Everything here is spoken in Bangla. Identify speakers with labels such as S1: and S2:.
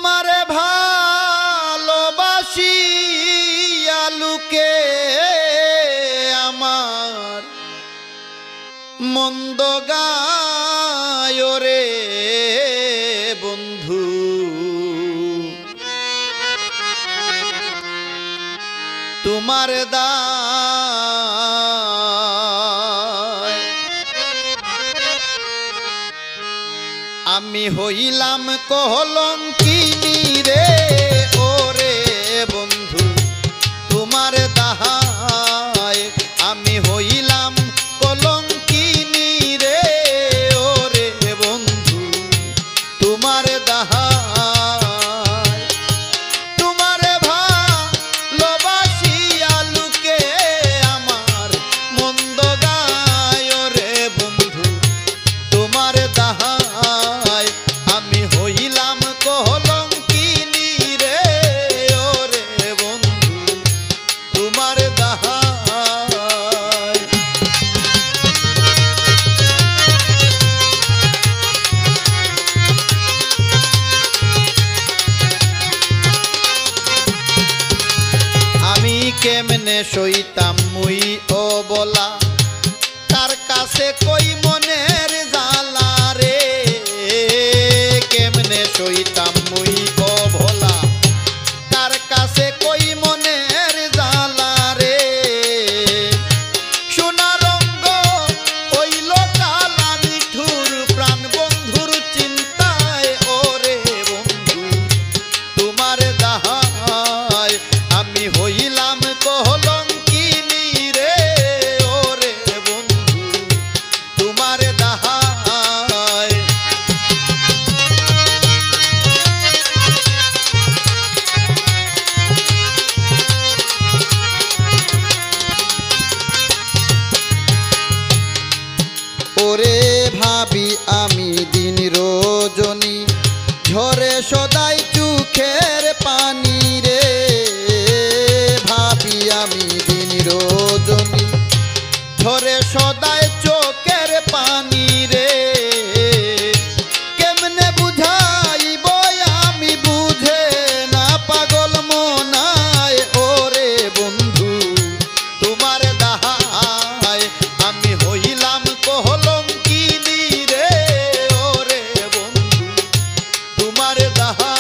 S1: তোমারে ভালোবাসি আলুকে আমার মন্দ গায় রে বন্ধু তোমার দায় আমি হইলাম কলঙ্কিনী রে ওরে বন্ধু তোমার দাহায় আমি হইলাম কলঙ্কিনী রে ওরে বন্ধু তোমার দাহায় তোমার ভালোবাসি আলুকে আমার মন্দ গায় রে বন্ধু তোমার দাহায় আমি হইলাম কলঙ্কিনী রে ওরে বন্ধু তোমার দাহায় আমি কেমনে সইতাম মুই ও বলা তার কাছে কই মনের জালা রে কেমনে সইতাম মুই ও ভোলা তার কাছে কই মনের জালা রে সোনা রঙ্গ হইল কালা নিঠুর প্রাণ বন্ধুর চিন্তায় ওরে বন্ধু তোমার দাহায় আমি হইলাম কলঙ্কিনী রে ওরে বন্ধু তোমার দাহায় ওরে ভাবি আমি দিন রজনী ঝরে সদাই চোখের পানি রে ভাবি আমি দিন রজনী ঝরে সদাই চোখের পানি রে কেমনে বুঝাইব আমি বুঝে না পাগল মনায় ওরে বন্ধু তোমার দাহায় আমি হইলাম কলঙ্কিনী রে ওরে বন্ধু তোমার দাহায়